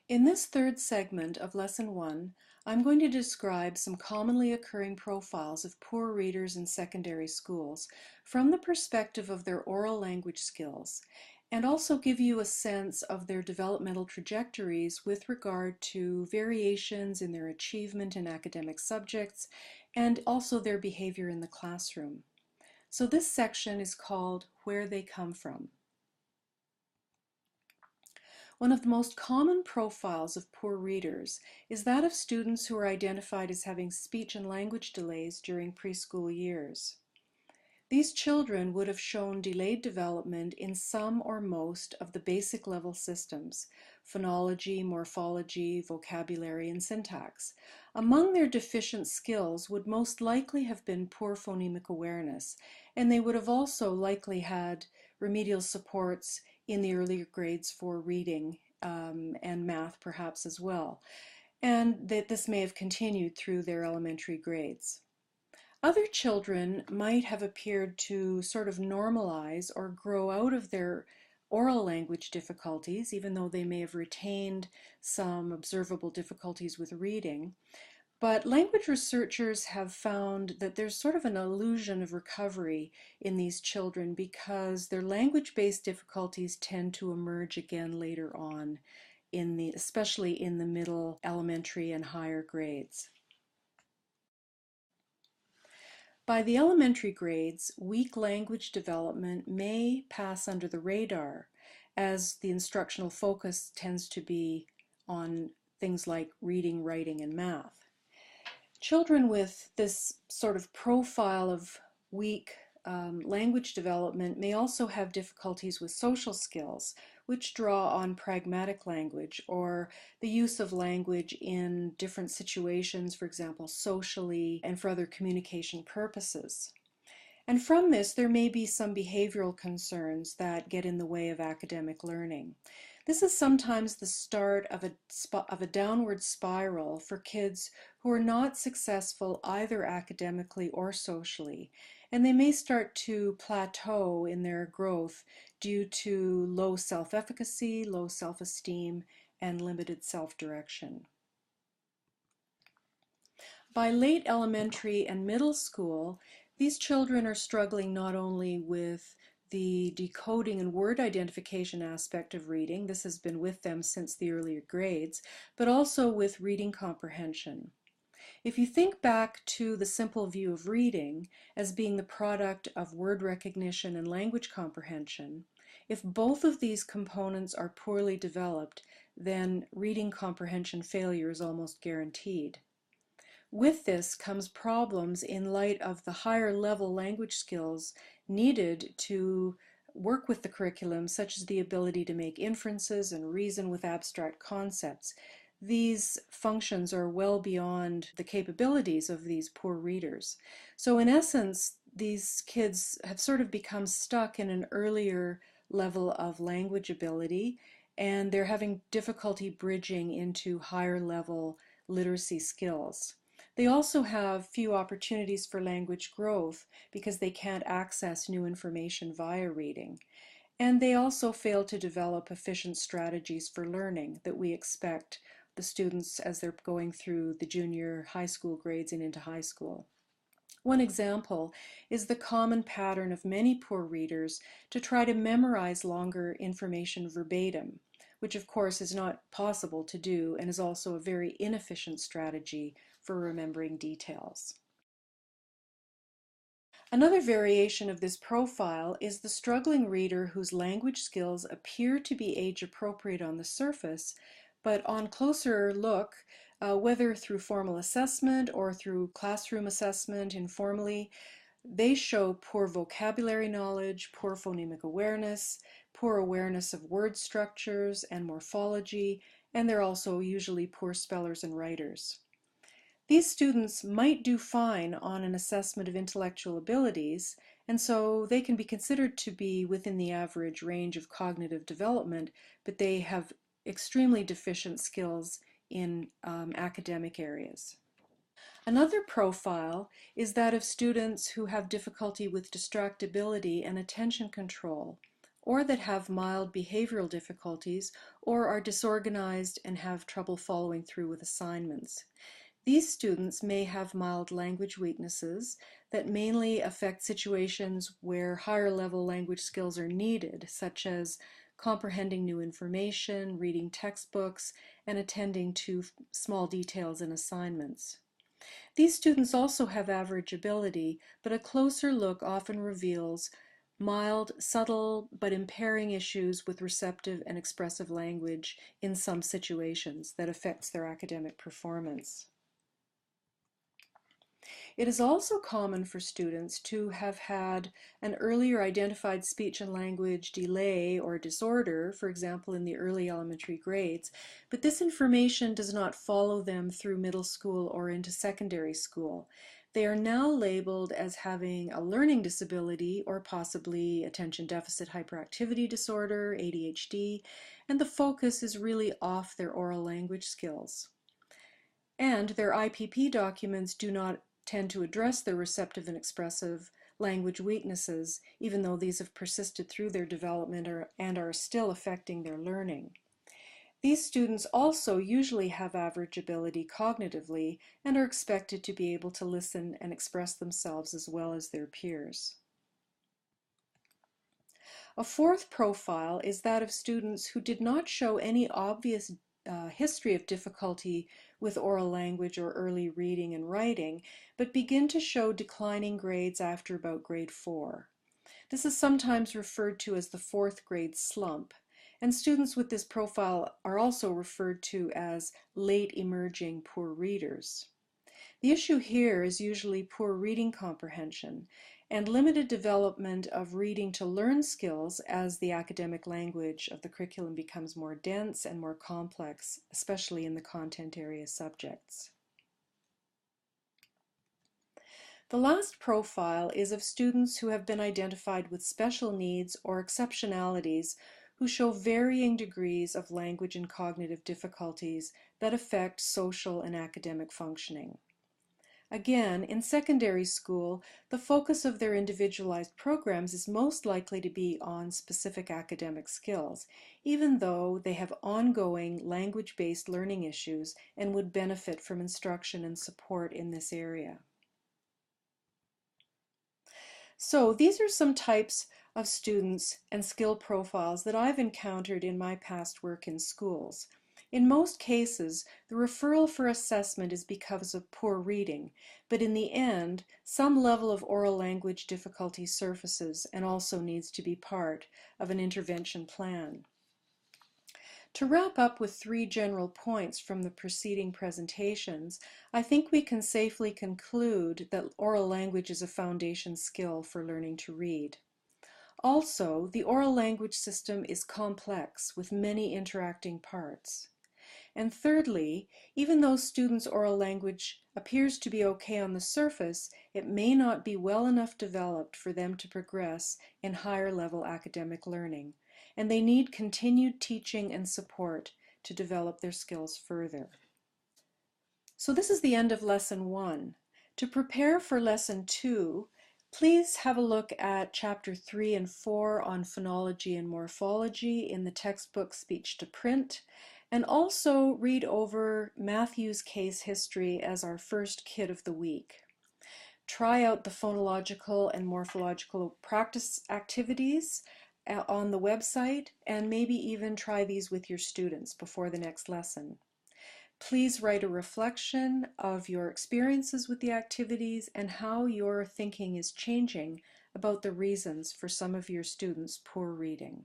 In this third segment of Lesson 1, I'm going to describe some commonly occurring profiles of poor readers in secondary schools from the perspective of their oral language skills, and also give you a sense of their developmental trajectories with regard to variations in their achievement in academic subjects and also their behavior in the classroom. So this section is called Where They Come From. One of the most common profiles of poor readers is that of students who are identified as having speech and language delays during preschool years. These children would have shown delayed development in some or most of the basic level systems: phonology, morphology, vocabulary, and syntax. Among their deficient skills would most likely have been poor phonemic awareness, and they would have also likely had remedial supports in the earlier grades for reading and math perhaps as well, and that this may have continued through their elementary grades. Other children might have appeared to sort of normalize or grow out of their oral language difficulties, even though they may have retained some observable difficulties with reading. But language researchers have found that there's sort of an illusion of recovery in these children because their language-based difficulties tend to emerge again later on, especially in the middle, elementary, and higher grades. By the elementary grades, weak language development may pass under the radar, as the instructional focus tends to be on things like reading, writing, and math. Children with this sort of profile of weak language development may also have difficulties with social skills, which draw on pragmatic language or the use of language in different situations, for example, socially and for other communication purposes. And from this, there may be some behavioral concerns that get in the way of academic learning. This is sometimes the start of a downward spiral for kids who are not successful either academically or socially, and they may start to plateau in their growth due to low self-efficacy, low self-esteem, and limited self-direction. By late elementary and middle school, these children are struggling not only with the decoding and word identification aspect of reading, this has been with them since the earlier grades, but also with reading comprehension. If you think back to the simple view of reading as being the product of word recognition and language comprehension, if both of these components are poorly developed, then reading comprehension failure is almost guaranteed. With this comes problems in light of the higher level language skills needed to work with the curriculum, such as the ability to make inferences and reason with abstract concepts. These functions are well beyond the capabilities of these poor readers. So in essence, these kids have sort of become stuck in an earlier level of language ability, and they're having difficulty bridging into higher level literacy skills. They also have few opportunities for language growth because they can't access new information via reading. And they also fail to develop efficient strategies for learning that we expect the students as they're going through the junior high school grades and into high school. One example is the common pattern of many poor readers to try to memorize longer information verbatim, which of course is not possible to do and is also a very inefficient strategy for remembering details. Another variation of this profile is the struggling reader whose language skills appear to be age appropriate on the surface, but on closer look, whether through formal assessment or through classroom assessment informally, they show poor vocabulary knowledge, poor phonemic awareness, poor awareness of word structures and morphology, and they're also usually poor spellers and writers. These students might do fine on an assessment of intellectual abilities, and so they can be considered to be within the average range of cognitive development, but they have extremely deficient skills in academic areas. Another profile is that of students who have difficulty with distractibility and attention control, or that have mild behavioral difficulties, or are disorganized and have trouble following through with assignments. These students may have mild language weaknesses that mainly affect situations where higher level language skills are needed, such as comprehending new information, reading textbooks, and attending to small details in assignments. These students also have average ability, but a closer look often reveals mild, subtle, but impairing issues with receptive and expressive language in some situations that affects their academic performance. It is also common for students to have had an earlier identified speech and language delay or disorder, for example, in the early elementary grades, but this information does not follow them through middle school or into secondary school. They are now labeled as having a learning disability or possibly attention deficit hyperactivity disorder, ADHD, and the focus is really off their oral language skills. And their IPP documents do not tend to address their receptive and expressive language weaknesses, even though these have persisted through their development and are still affecting their learning. These students also usually have average ability cognitively and are expected to be able to listen and express themselves as well as their peers. A fourth profile is that of students who did not show any obvious history of difficulty with oral language or early reading and writing, but begin to show declining grades after about grade 4. This is sometimes referred to as the fourth grade slump, and students with this profile are also referred to as late emerging poor readers. The issue here is usually poor reading comprehension and limited development of reading to learn skills as the academic language of the curriculum becomes more dense and more complex, especially in the content area subjects. The last profile is of students who have been identified with special needs or exceptionalities who show varying degrees of language and cognitive difficulties that affect social and academic functioning. Again, in secondary school, the focus of their individualized programs is most likely to be on specific academic skills, even though they have ongoing language-based learning issues and would benefit from instruction and support in this area. So these are some types of students and skill profiles that I've encountered in my past work in schools. In most cases, the referral for assessment is because of poor reading, but in the end, some level of oral language difficulty surfaces and also needs to be part of an intervention plan. To wrap up with 3 general points from the preceding presentations, I think we can safely conclude that oral language is a foundation skill for learning to read. Also, the oral language system is complex with many interacting parts. And thirdly, even though students' oral language appears to be okay on the surface, it may not be well enough developed for them to progress in higher level academic learning, and they need continued teaching and support to develop their skills further. So this is the end of Lesson 1. To prepare for Lesson 2, please have a look at Chapter 3 and 4 on phonology and morphology in the textbook Speech to Print, and also read over Matthew's case history as our first kid of the week. Try out the phonological and morphological practice activities on the website, and maybe even try these with your students before the next lesson. Please write a reflection of your experiences with the activities and how your thinking is changing about the reasons for some of your students' poor reading.